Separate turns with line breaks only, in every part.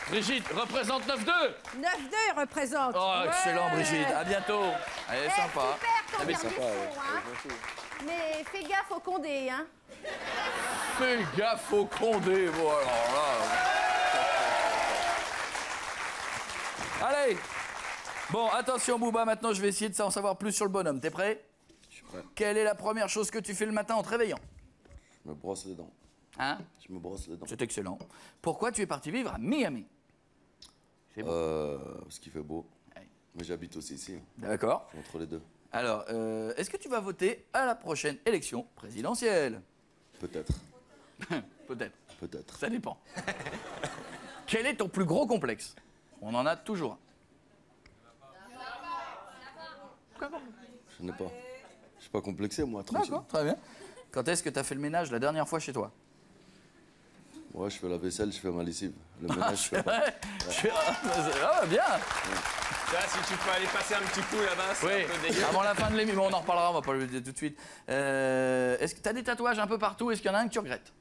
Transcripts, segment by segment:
Brigitte, représente 9-2.
9-2, il représente.
Oh, excellent, Brigitte. À bientôt. Allez, sympa.
Super ton dernier
sympa,
son, hein. Mais fais gaffe au Condé, hein.
Fais gaffe au Condé, bon, alors là. Allez. Bon, attention, Bouba, maintenant, je vais essayer de en savoir plus sur le bonhomme. T'es prêt?
Je suis prêt.
Quelle est la première chose que tu fais le matin en te réveillant?
Je me brosse les dents.
Hein?
Je me brosse les dents.
C'est excellent. Pourquoi tu es parti vivre à Miami? C'est beau.
Parce qu'il fait beau.
Ouais.
Mais j'habite aussi ici. Hein.
D'accord.
Je suis entre les deux.
Alors, est-ce que tu vas voter à la prochaine élection présidentielle?
Peut-être.
Peut-être.
Peut-être.
Ça dépend. Quel est ton plus gros complexe? On en a toujours un.
Je n'ai pas. Je suis pas complexé, moi, tranquille.
D'accord, très bien. Quand est-ce que tu as fait le ménage la dernière fois chez toi?
Ouais, je fais la vaisselle, je fais ma lessive. Le ménage, je fais pas.
Ouais. Ah, bien.
Là, si tu peux aller passer un petit coup là-bas, c'est
Oui,
un peu dégueu.
avant la fin de l'émission, on en reparlera, on va pas le dire tout de suite. Est-ce que tu as des tatouages un peu partout? Est-ce qu'il y en a un que tu regrettes?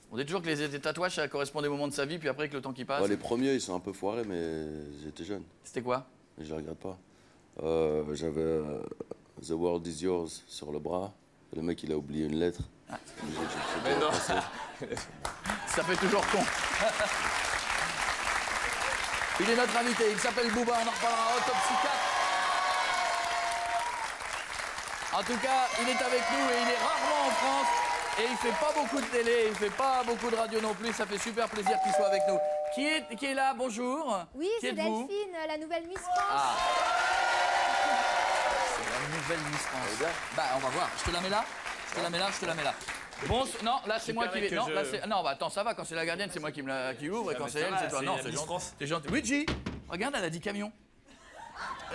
On dit toujours que les tatouages, ça correspond à des moments de sa vie, puis après, que le temps qui passe.
Ouais, les premiers, ils sont un peu foirés, mais j'étais jeune.
C'était quoi?
Mais je les regrette pas. J'avais The World is Yours sur le bras. Le mec, il a oublié une lettre.
Ah.
Mais non.
Ça fait toujours con. Il est notre invité, il s'appelle Bouba, on en reparlera à Autopsie 4. En tout cas, il est avec nous et il est rarement en France. Et il fait pas beaucoup de télé, il fait pas beaucoup de radio non plus. Ça fait super plaisir qu'il soit avec nous. Qui est là? Bonjour.
Oui,
Qui
c'est
êtes-vous?
Delphine, la nouvelle Miss France.
Ah. C'est la nouvelle Miss France. Bah, on va voir. Je te la mets là? Je te la mets là, je te la mets là. Bon, non, là c'est moi qui vais. Non, là c'est. Non, bah attends, ça va. Quand c'est la gardienne, c'est moi qui ouvre. Et quand c'est elle, c'est toi. Non, c'est gentil. C'est gentil. Luigi, regarde, elle a dit camion.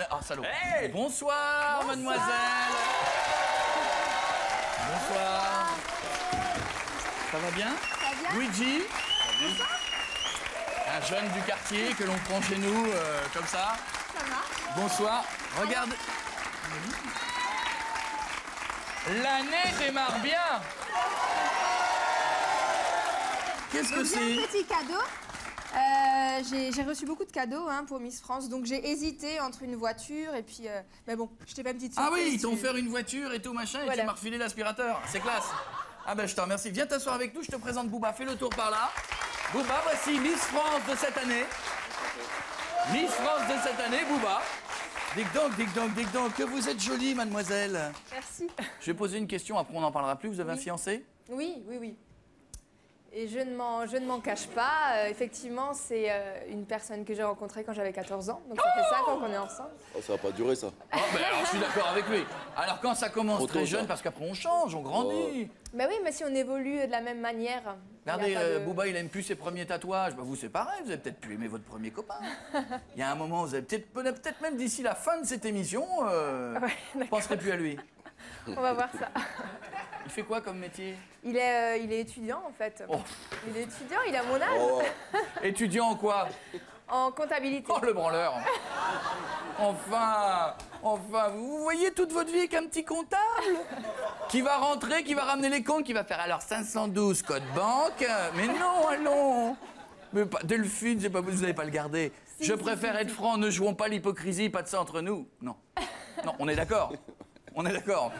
Ah, salaud.
Hey.
Bonsoir, mademoiselle. Bonsoir. Ça va bien?
Ça va bien?
Luigi. Un jeune du quartier que l'on prend chez nous, comme ça.
Ça va?
Bonsoir. Regarde. L'année démarre bien. Qu'est-ce que
J'ai
c'est?
un petit cadeau. J'ai reçu beaucoup de cadeaux hein, pour Miss France, donc j'ai hésité entre une voiture et puis... mais bon, je t'ai pas une petite
Ah
surprise.
oui, ils t'ont offert une voiture et tout machin et
Voilà.
tu m'as refilé l'aspirateur. C'est classe. Ah ben je te remercie. Viens t'asseoir avec nous, je te présente Bouba. Fais le tour par là. Bouba, voici Miss France de cette année. Miss France de cette année, Bouba. Dites donc, que vous êtes jolie, mademoiselle.
Merci.
Je vais poser une question, après on n'en parlera plus. Vous avez un fiancé?
Oui. Et je ne m'en cache pas. Effectivement, c'est une personne que j'ai rencontrée quand j'avais 14 ans. Donc ça fait 5 ans qu'on est ensemble.
Oh, ça va pas durer, ça.
Ah, ben alors je suis d'accord avec lui. Alors quand ça commence
Trop tôt,
très jeune,
ça.
parce qu'après on change, on grandit.
Bah oui, mais si on évolue de la même manière...
Regardez,
il y a pas de-
Bouba, il aime plus ses premies tatouages. Bah, vous, c'est pareil, vous avez peut-être pu aimer votre premier copain. Il y a un moment, vous avez peut-être même d'ici la fin de cette émission, vous ne penserez plus à lui.
On va voir ça.
Il fait quoi comme métier?
Il est étudiant, en fait.
Oh.
Il est étudiant, il a mon âge.
Oh,
Étudiant en quoi?
En comptabilité.
Oh, le branleur. Enfin, vous voyez toute votre vie avec un petit comptable qui va rentrer, qui va ramener les comptes, qui va faire alors 512 code banque. Mais non, allons. Mais pas, Delphine, c'est pas vous n'allez pas le garder. Je préfère être franc, ne jouons pas l'hypocrisie, pas de ça entre nous. Non. Non, on est d'accord. On est d'accord.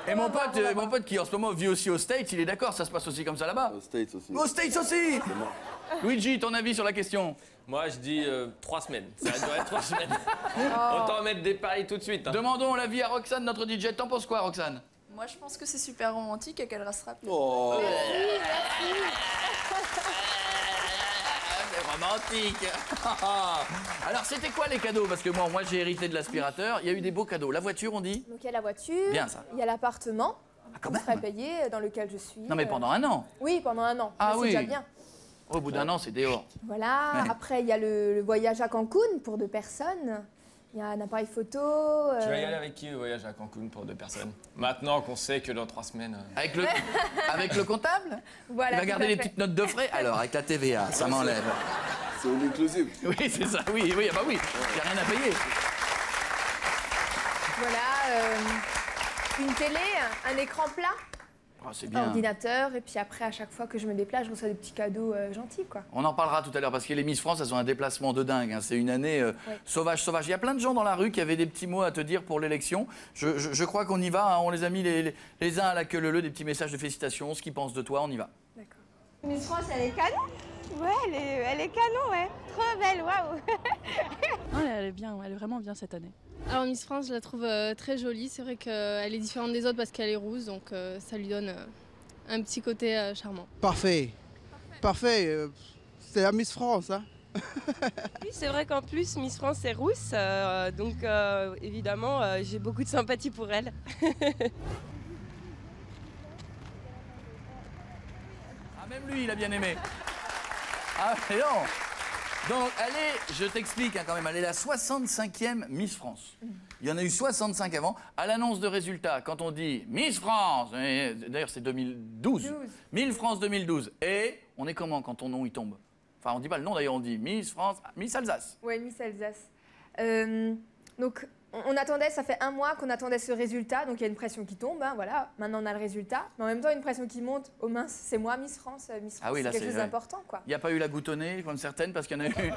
Et mon pote qui en ce moment vit aussi aux States, il est d'accord, ça se passe aussi comme ça là-bas.
aux States aussi.
Aux States aussi. Luigi, ton avis sur la question?
Moi, je dis 3 semaines. Ça va durer 3 semaines. Autant mettre des paris tout de suite. Hein.
Demandons l'avis à Roxane, notre DJ. T'en penses quoi, Roxane?
Moi, je pense que c'est super romantique et qu'elle restera plus.
Oh,
C'est romantique. Alors, c'était quoi les cadeaux? Parce que moi j'ai hérité de l'aspirateur. Il y a eu des beaux cadeaux. La voiture, on dit?
Donc il y a la voiture,
Bien, ça.
il y a l'appartement,
Ah, quand
qui
même.
sera payé, dans lequel je suis.
Non, mais pendant un an.
Oui, pendant un an.
Ah
Mais
oui.
c'est déjà bien.
Au bout d'un an, c'est dehors.
Voilà.
Ouais.
Après, il y a le voyage à Cancun pour 2 personnes. Il y a un appareil photo.
Tu vas y aller avec qui le voyage à Cancun pour 2 personnes? Maintenant qu'on sait que dans 3 semaines...
Avec le comptable?
Voilà.
Il va
tout
garder
à
les
fait.
petites notes de frais? Alors, avec la TVA, ça m'enlève.
c'est all inclusive.
Oui, c'est ça. Oui, ah bah oui. Il n'y a rien à payer.
Voilà. Une télé, un écran plat.
Oh, c'est bien.
ordinateur. Et puis après, à chaque fois que je me déplace, je reçois des petits cadeaux gentils, quoi.
On en parlera tout à l'heure parce que les Miss France, elles ont un déplacement de dingue. Hein. C'est une année sauvage. Il y a plein de gens dans la rue qui avaient des petits mots à te dire pour l'élection. Je crois qu'on y va. Hein. On les a mis les uns à la queue leu, des petits messages de félicitations, ce qu'ils pensent de toi. On y va.
D'accord.
Miss France, elle est canon. Ouais, elle est canon, ouais. Trop belle, waouh.
Non, elle est bien, elle est vraiment bien cette année.
Alors Miss France, je la trouve très jolie. C'est vrai qu'elle est différente des autres parce qu'elle est rousse, donc ça lui donne un petit côté charmant.
Parfait. Parfait. C'est la Miss France, hein.
Oui, c'est vrai qu'en plus, Miss France est rousse, donc évidemment, j'ai beaucoup de sympathie pour elle.
Ah, même lui, il a bien aimé. Ah, mais non. Donc, elle est, je t'explique hein, quand même, elle est la 65e Miss France. Il y en a eu 65 avant. À l'annonce de résultats, quand on dit Miss France, d'ailleurs c'est 2012, Miss France 2012, et on est comment quand ton nom il tombe? Enfin, on dit pas le nom d'ailleurs, on dit Miss France, Miss Alsace.
Ouais, Miss Alsace. Donc, on attendait, ça fait 1 mois qu'on attendait ce résultat, donc il y a une pression qui tombe, hein, voilà. Maintenant on a le résultat, mais en même temps une pression qui monte. Oh mince, c'est moi Miss France,
Ah oui,
c'est quelque chose d'important, quoi.
Il n'y a pas eu la goutonnée comme certaines parce qu'il y en a eu.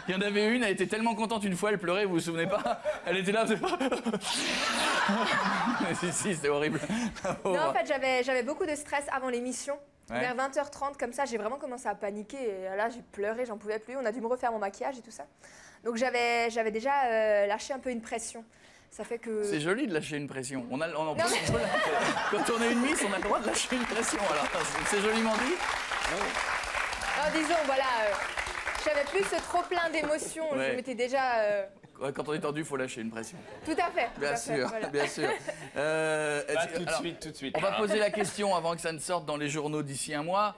Il y en avait une, elle était tellement contente une fois, elle pleurait, vous vous souvenez pas? Elle était là, si, c'était horrible.
Non, en fait, j'avais beaucoup de stress avant l'émission.
Ouais.
Vers 20h30, comme ça, j'ai vraiment commencé à paniquer. Et là, j'ai pleuré, j'en pouvais plus. On a dû me refaire mon maquillage et tout ça. Donc, j'avais déjà lâché un peu une pression. Ça fait que...
C'est joli de lâcher une pression. Quand on est une Miss, on a le droit de lâcher une pression. Alors, c'est joliment dit.
Alors, disons, voilà, j'avais plus ce trop plein d'émotions.
Ouais.
Je m'étais déjà...
Quand on est tendu, il faut lâcher une pression.
Tout à fait.
Bien sûr,
voilà.
bien sûr.
Tout de suite.
On va poser la question avant que ça ne sorte dans les journaux d'ici 1 mois.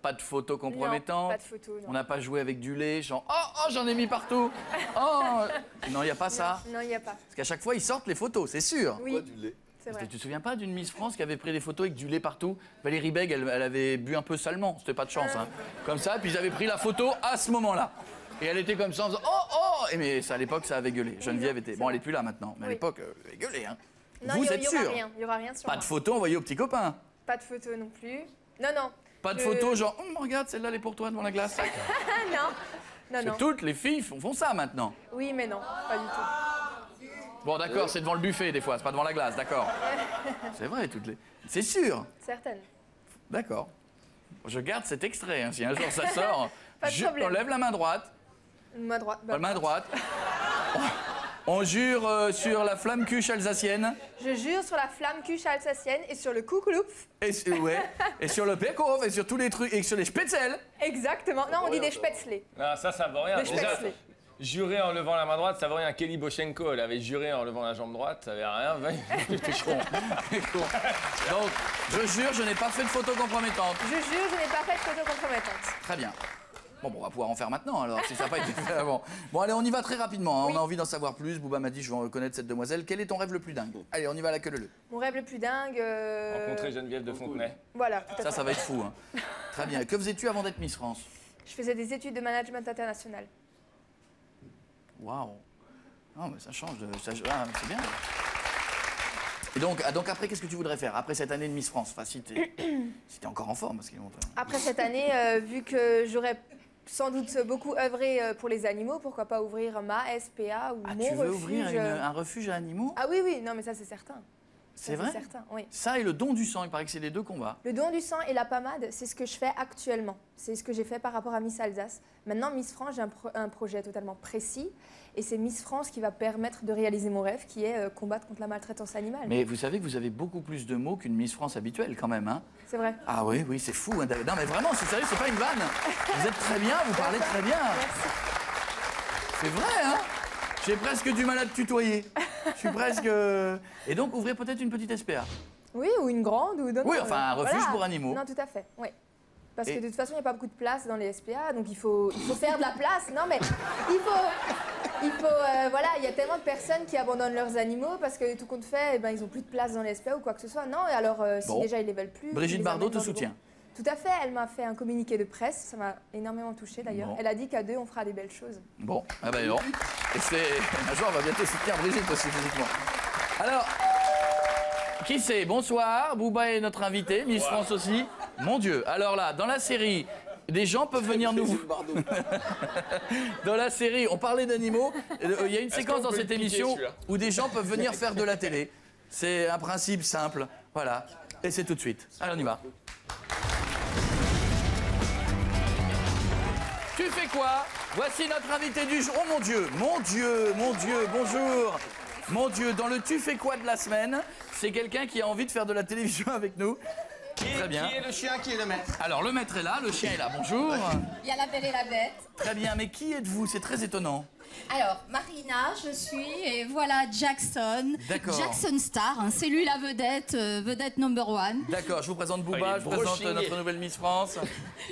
Pas de photos compromettantes.
Non, pas de photos, non.
On n'a pas joué avec du lait, genre oh j'en ai mis partout. Oh non, il n'y a pas ça.
Non, il n'y a pas.
Parce qu'à chaque fois, ils sortent les photos, c'est sûr.
Oui.
Pourquoi du lait?
C'est vrai.
Tu te souviens pas d'une Miss France qui avait pris des photos avec du lait partout? Valérie Bègue, elle avait bu un peu salement, c'était pas de chance. Hein. Comme ça, puis j'avais pris la photo à ce moment-là. Et elle était comme ça en faisant oh. Et mais à l'époque, ça avait gueulé. Geneviève était. Bon, elle est plus là maintenant, mais à l'époque, elle avait gueulé. Hein.
Non,
Vous êtes sûr?
Il n'y aura rien sur
Pas
moi.
de photos envoyées aux petits copains.
Pas de photos non plus. Non.
Pas de photos genre regarde, celle-là, elle est pour toi devant la glace.
Non.
Toutes les filles font ça maintenant.
Oui, mais non, pas du tout.
Bon, d'accord, c'est devant le buffet des fois, c'est pas devant la glace, d'accord. C'est vrai, toutes les. C'est sûr.
Certaines.
D'accord. Je garde cet extrait, hein, si un jour ça sort.
Pas de problème.
On lève la main droite.
Main droite.
La main droite. On jure sur la flamme cuche alsacienne.
Je jure sur la flamme cuche alsacienne et sur le Kugelhupf.
Et sur le Beckhoff et sur tous les trucs. Et sur les Spätzle.
Exactement. Non, on dit des Spätzle.
Non, ça vaut rien.
Des
Déjà,
Spätzle.
jurer en levant la main droite, ça vaut rien. Kelly Boshenko, elle avait juré en levant la jambe droite, ça avait rien.
T'es con. Donc, je jure, je n'ai pas fait de photos compromettantes.
Je jure, je n'ai pas fait de photos compromettantes.
Très bien. Bon, on va pouvoir en faire maintenant, alors, si ça n'a pas été fait avant. Bon, allez, on y va très rapidement. Hein.
Oui.
On a envie d'en savoir plus. Bouba m'a dit, je veux en reconnaître cette demoiselle. Quel est ton rêve le plus dingue? Allez, on y va à la queue leu.
Mon rêve le plus dingue...
Rencontrer Geneviève de Fontenay.
Voilà, tout à fait.
Ça va être fou. Hein. Très bien. Que faisais-tu avant d'être Miss France?
Je faisais des études de management international.
Waouh. Non, mais ça change de... c'est bien. Et donc après, qu'est-ce que tu voudrais faire? Après cette année de Miss France? Enfin, si t'es encore en forme, parce qu'ils vont te...
Après cette année, vu que j'aurais sans doute beaucoup œuvré pour les animaux, pourquoi pas ouvrir ma SPA ou mon refuge.
Tu veux ouvrir un refuge à animaux?
Ah oui, non mais ça c'est certain.
C'est vrai?
C'est certain, oui.
Ça et le don du sang, il paraît que c'est les deux combats.
Le don du sang et la pommade, c'est ce que je fais actuellement. C'est ce que j'ai fait par rapport à Miss Alsace. Maintenant, Miss France, j'ai un projet totalement précis. Et c'est Miss France qui va permettre de réaliser mon rêve, qui est combattre contre la maltraitance animale.
Mais vous savez que vous avez beaucoup plus de mots qu'une Miss France habituelle quand même, hein?
C'est vrai.
Ah oui, c'est fou. Hein, non mais vraiment, c'est sérieux, c'est pas une vanne. Vous êtes très bien, vous parlez très bien.
Merci.
C'est vrai, hein? J'ai presque du mal à te tutoyer. Je suis presque... Et donc, ouvrir peut-être une petite SPA.
Oui, ou une grande, ou d'autres.
Oui, enfin, un refuge pour animaux.
Non, tout à fait, oui. Parce que de toute façon, il n'y a pas beaucoup de place dans les SPA, donc il faut faire de la place. Non, mais voilà, il y a tellement de personnes qui abandonnent leurs animaux parce que tout compte fait, ils n'ont plus de place dans les SPA ou quoi que ce soit. Non, et alors, si déjà ils les veulent plus...
Brigitte Bardot te soutient.
Tout à fait, elle m'a fait un communiqué de presse, ça m'a énormément touchée d'ailleurs.
Bon.
Elle a dit qu'à deux, on fera des belles choses.
Bon, ah ben non. Et un jour, on va bientôt soutenir Brigitte aussi physiquement. Alors, Qui c'est? Bonsoir, Booba est notre invité, Miss France aussi. Mon Dieu, alors là, dans la série, des gens peuvent venir nous... Dans la série, on parlait d'animaux, il y a une séquence dans cette émission où des gens peuvent venir faire de la télé. C'est un principe simple, voilà. Et c'est tout de suite. Allez, on y va. Tu fais quoi? Voici notre invité du jour. Oh mon Dieu, mon Dieu, mon Dieu, bonjour. Mon Dieu, dans le tu fais quoi de la semaine, c'est quelqu'un qui a envie de faire de la télévision avec nous. Très bien.
Qui est le chien, qui est le maître?
Alors, le maître est là, le chien est là, bonjour.
Il y a la belle et la bête.
Très bien, mais qui êtes-vous? C'est très étonnant.
Alors, Marina, je suis, et voilà Jackson.
D'accord.
Jackson Star, hein, c'est lui la vedette, vedette number one.
D'accord, je vous présente Booba, je vous présente notre nouvelle Miss France.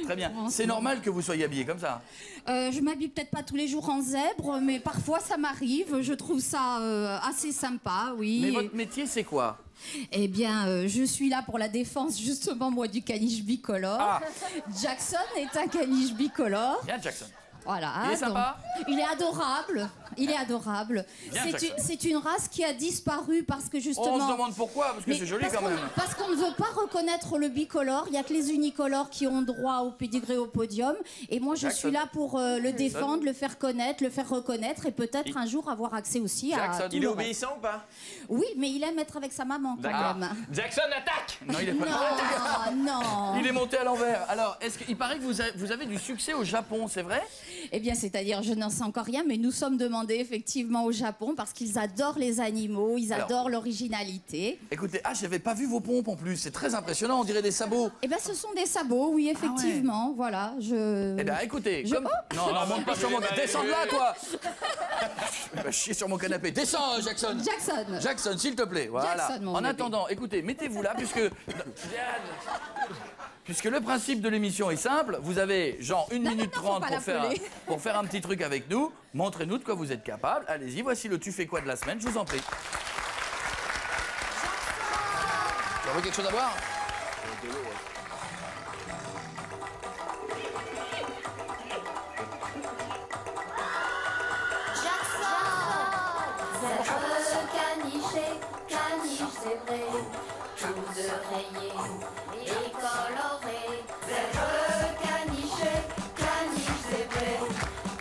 Très bien. C'est normal que vous soyez habillée comme ça?
Je m'habille peut-être pas tous les jours en zèbre, mais parfois ça m'arrive. Je trouve ça assez sympa, oui.
Mais votre métier, c'est quoi?
Eh bien, je suis là pour la défense, justement, moi, du caniche bicolore.
Ah.
Jackson est un caniche bicolore.
Bien, Jackson.
Voilà.
Il est sympa?
Il est adorable. Il est adorable. C'est une race qui a disparu parce que justement...
On se demande pourquoi, parce que c'est joli quand même.
Parce qu'on ne veut pas reconnaître le bicolore. Il n'y a que les unicolores qui ont droit au pédigré au podium. Et moi, je suis là pour le défendre, le faire connaître, le faire reconnaître et peut-être un jour avoir accès aussi à tout
Il est
le
obéissant
reste.
ou pas?
Oui, mais il aime être avec sa maman quand même.
Jackson, attaque!
Non, il est pas
Non.
Il est monté à l'envers. Alors, il paraît que vous avez du succès au Japon, c'est vrai?
Eh bien, c'est-à-dire, je n'en sais encore rien, mais nous sommes demandés effectivement au Japon parce qu'ils adorent les animaux, ils adorent l'originalité.
Écoutez, j'avais pas vu vos pompes en plus, c'est très impressionnant, on dirait des sabots.
Eh bien, ce sont des sabots, oui, effectivement, voilà,
Eh bien, écoutez, comme... Non, monte pas sur mon... Descends de là, toi. Va chier sur mon canapé. Descends, Jackson. Jackson, s'il te plaît, voilà.
Jackson, mon
en
bébé.
attendant, écoutez, mettez-vous là, puisque le principe de l'émission est simple, vous avez genre 1 minute 30 pour faire un petit truc avec nous. Montrez-nous de quoi vous êtes capable. Allez-y, voici le tu fais quoi de la semaine, je vous en prie. Tu as quelque chose à boire?
Caniche zébré, tout de rayé et coloré. Caniche zébré,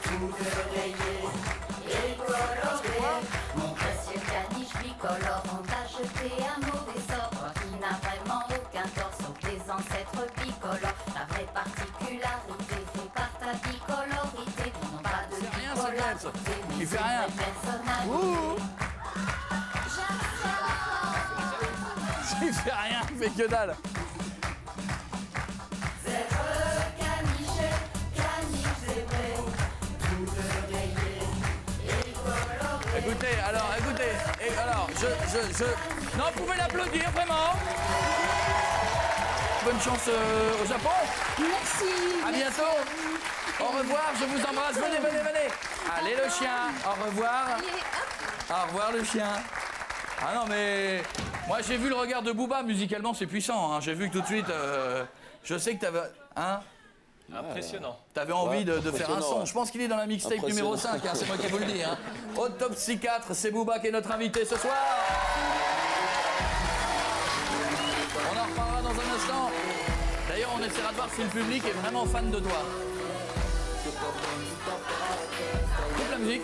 tout de rayé et coloré. Mon précieux caniche bicolore, on t'a jeté un mauvais sort. Toi qui n'as vraiment aucun tort, sauf tes ancêtres bicolores. Ta vraie particularité fait par ta bicolorité. Non pas de bipolarité, mais
fait rien.
personnalité.
Il fait rien, il fait que dalle. Écoutez, alors, Non, vous pouvez l'applaudir, vraiment. Bonne chance au Japon.
Merci.
À bientôt. Au revoir, je vous embrasse. Venez. Allez, le chien. Au revoir. Au revoir, le chien. Ah non, mais... Moi, j'ai vu le regard de Booba, musicalement, c'est puissant. Hein. J'ai vu que tout de suite... je sais que t'avais... Hein?
Impressionnant.
T'avais envie de faire un son. Je pense qu'il est dans la mixtape numéro 5, hein, c'est moi qui vous le dis. Hein. Autopsie 4, c'est Booba qui est notre invité ce soir. On en reparlera dans un instant. D'ailleurs, on essaiera de voir si le public est vraiment fan de toi. Coupe la musique.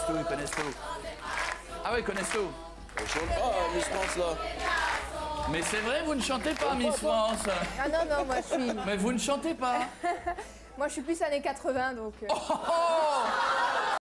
Ils connaissent tout. Ah oui, ils connaissent tout.
On chante pas, Miss France, là.
Mais c'est vrai, vous ne chantez pas, Miss France.
Ah non, moi je suis...
Mais vous ne chantez pas.
Moi je suis plus années 80, donc...
Oh